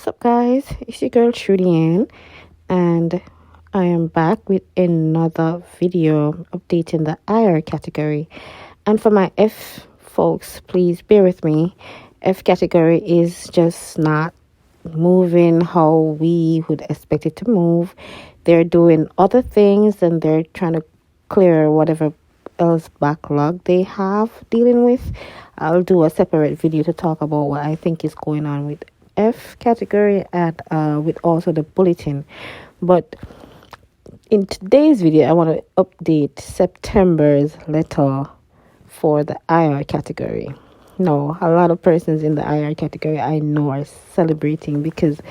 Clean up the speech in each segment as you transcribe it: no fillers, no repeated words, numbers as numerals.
What's up, guys? It's your girl Trudy Ann, and I am back with another video updating the IR category. And for my F folks, please bear with me. F category is just not moving how we would expect it to move. They're doing other things and they're trying to clear whatever else backlog they have dealing with. I'll do a separate video to talk about what I think is going on with F category and with also the bulletin. But in today's video, I want to update September's letter for the IR category. No, a lot of persons in the IR category I know are celebrating because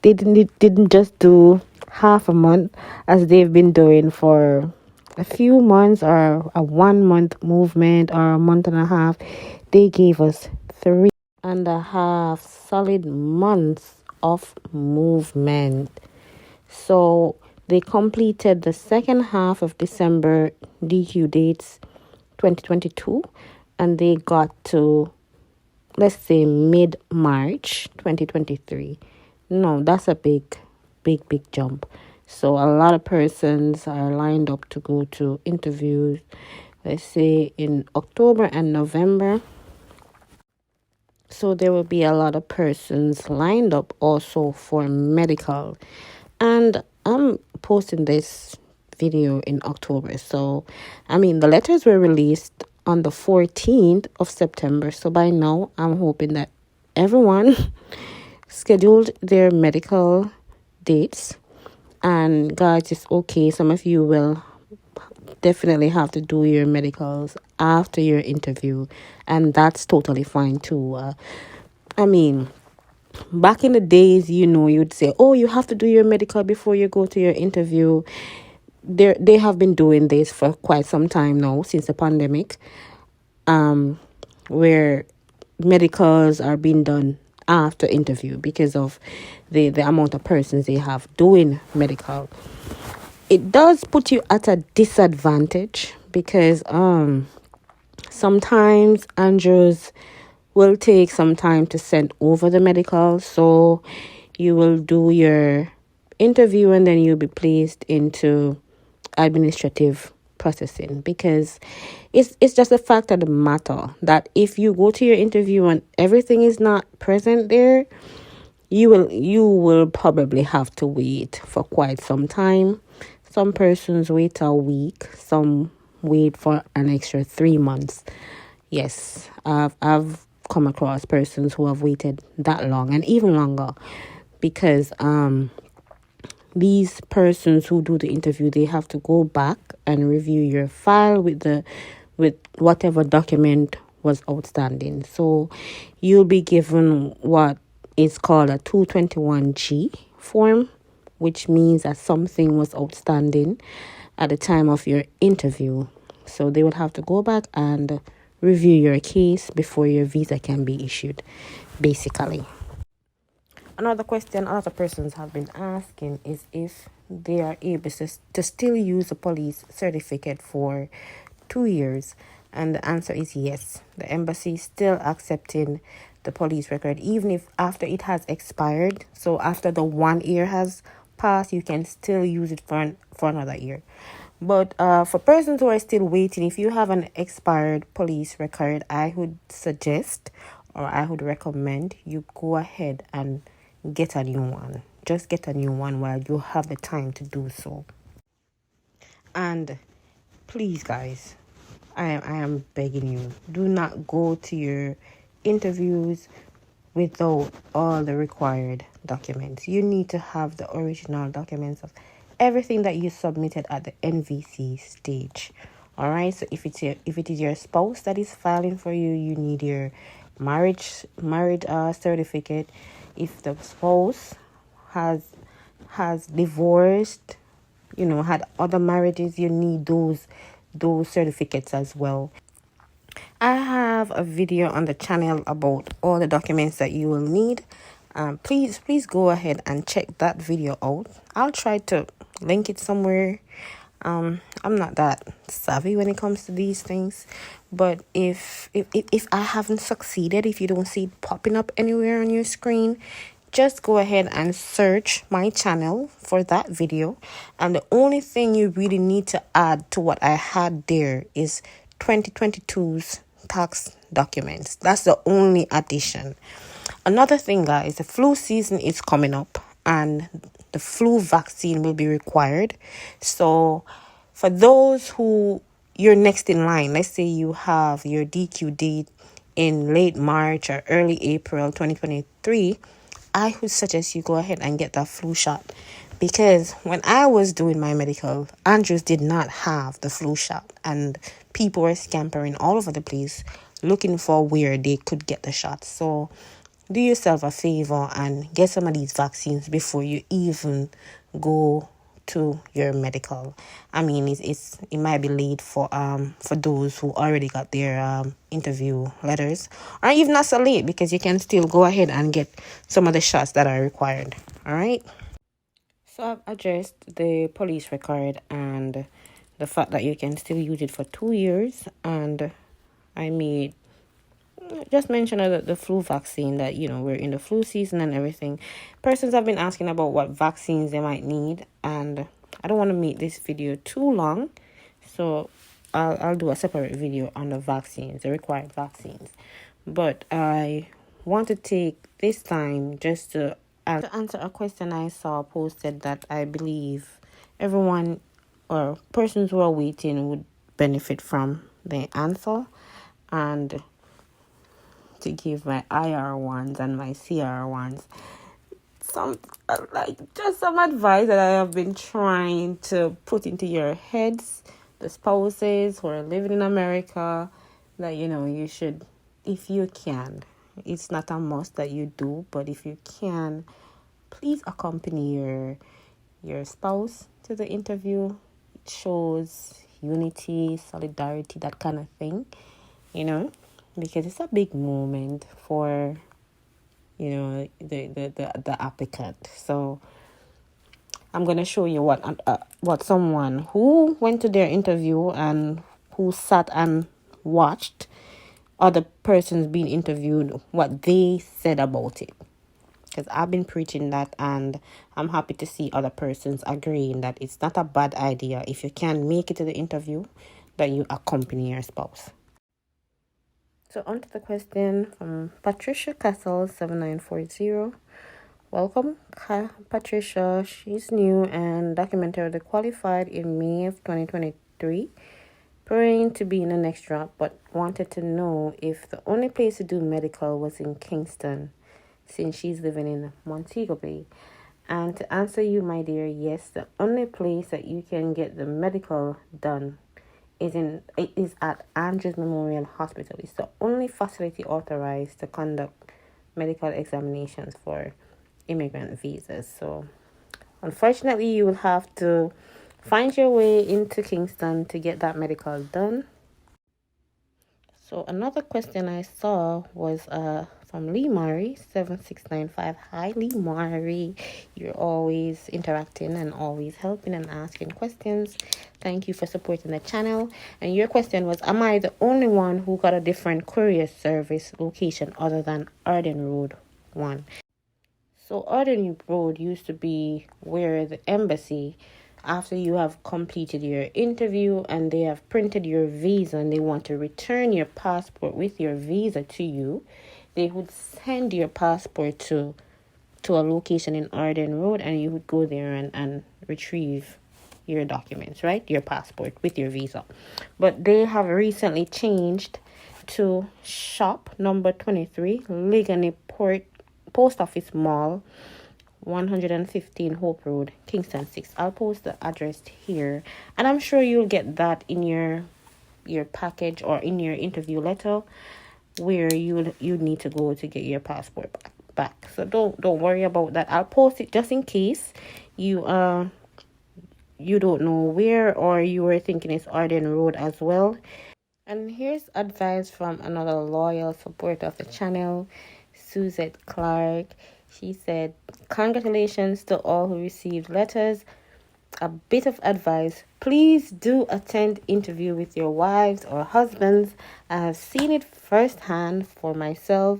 they didn't just do half a month as they've been doing for a few months or a 1 month movement or a month and a half. They gave us 3.5 solid months of movement. So they completed the second half of December DQ dates 2022 and they got to, let's say, mid-March 2023. No, that's a big jump. So a lot of persons are lined up to go to interviews, let's say in October and November. So there will be a lot of persons lined up also for medical. And I'm posting this video in October. So, the letters were released on the 14th of September. So by now, I'm hoping that everyone scheduled their medical dates. And guys, it's okay. Some of you will definitely have to do your medicals after your interview. And that's totally fine too. Back in the days, you'd say, oh, you have to do your medical before you go to your interview. They have been doing this for quite some time now, since the pandemic, where medicals are being done after interview because of the amount of persons they have doing medical. It does put you at a disadvantage because sometimes Andrews will take some time to send over the medical. So you will do your interview and then you'll be placed into administrative processing, because it's just a fact of the matter that if you go to your interview and everything is not present there, you will probably have to wait for quite some time. Some persons wait a week, some wait for an extra 3 months. Yes, I've come across persons who have waited that long and even longer, because these persons who do the interview, they have to go back and review your file with whatever document was outstanding. So you'll be given what is called a 221G form, which means that something was outstanding at the time of your interview. So they would have to go back and review your case before your visa can be issued, basically. Another question a lot of persons have been asking is if they are able to still use a police certificate for 2 years. And the answer is yes. The embassy is still accepting the police record, even if after it has expired. So after the 1 year has passed, you can still use it for another year. But for persons who are still waiting, if you have an expired police record, I would suggest, or I would recommend, you go ahead and get a new one. Just get a new one while you have the time to do so. And please, guys, I am begging you, do not go to your interviews without all the required documents. You need to have the original documents of everything that you submitted at the NVC stage. All right. So if it is your spouse that is filing for you, you need your marriage certificate. If the spouse has divorced, had other marriages, you need those certificates as well. I have a video on the channel about all the documents that you will need. Please go ahead and check that video out. I'll try to link it somewhere. I'm not that savvy when it comes to these things, but if I haven't succeeded, if you don't see it popping up anywhere on your screen, just go ahead and search my channel for that video. And the only thing you really need to add to what I had there is 2022's tax documents. That's the only addition. Another thing, guys, the flu season is coming up and the flu vaccine will be required. So for those who you're next in line, let's say you have your DQ date in late March or early April 2023, I would suggest you go ahead and get that flu shot. Because when I was doing my medical, Andrews did not have the flu shot. And people were scampering all over the place looking for where they could get the shot. So do yourself a favor and get some of these vaccines before you even go to your medical. I mean, it might be late for those who already got their interview letters, or even not so late, because you can still go ahead and get some of the shots that are required. All right. So I've addressed the police record and the fact that you can still use it for 2 years, and I made just mention the flu vaccine, that we're in the flu season and everything. Persons have been asking about what vaccines they might need, and I don't want to make this video too long, so I'll do a separate video on the vaccines, the required vaccines. But I want to take this time just to answer a question I saw posted that I believe everyone or persons who are waiting would benefit from the answer, and to give my IR ones and my CR ones some advice that I have been trying to put into your heads, the spouses who are living in America, that you should, if you can, it's not a must that you do, but if you can, please accompany your spouse to the interview. It shows unity, solidarity, that kind of thing, because it's a big moment for the applicant. So I'm going to show you what someone who went to their interview and who sat and watched other persons being interviewed, what they said about it. Because I've been preaching that, and I'm happy to see other persons agreeing that it's not a bad idea, if you can make it to the interview, that you accompany your spouse. So on to the question from Patricia Castle 7940. Welcome, Patricia. She's new and documentarily qualified in May of 2023. Praying to be in the next drop, but wanted to know if the only place to do medical was in Kingston, since she's living in Montego Bay. And to answer you, my dear, yes, the only place that you can get the medical done is at Andrews Memorial Hospital. It's the only facility authorized to conduct medical examinations for immigrant visas. So unfortunately, you will have to find your way into Kingston to get that medical done. So another question I saw was from Lee Murray 7695. Hi Lee Murray, you're always interacting and always helping and asking questions. Thank you for supporting the channel. And your question was, am I the only one who got a different courier service location other than Arden Road 1? So Arden Road used to be where the embassy, after you have completed your interview and they have printed your visa and they want to return your passport with your visa to you, they would send your passport to a location in Arden Road, and you would go there and retrieve your documents, right? Your passport with your visa. But they have recently changed to shop number 23, Ligany Post Office Mall, 115 Hope Road, Kingston 6. I'll post the address here, and I'm sure you'll get that in your package or in your interview letter, where you need to go to get your passport back. So don't worry about that. I'll post it just in case you don't know where, or you were thinking it's Arden Road as well. And here's advice from another loyal supporter of the channel, Suzette Clark. She said, congratulations to all who received letters. A bit of advice, please do attend interview with your wives or husbands. I have seen it firsthand for myself.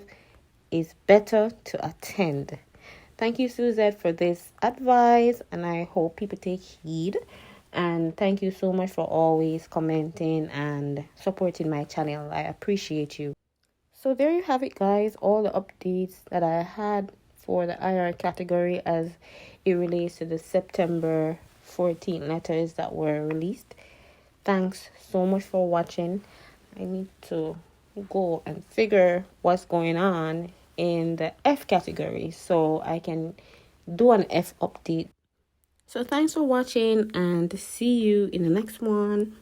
It's better to attend. thank you, Suzette, for this advice, and I hope people take heed. And thank you so much for always commenting and supporting my channel. I appreciate you. So there you have it, guys. All the updates that I had for the IR category as it relates to the September 14 letters that were released. Thanks so much for watching. I need to go and figure what's going on in the F category so I can do an F update. So thanks for watching and see you in the next one.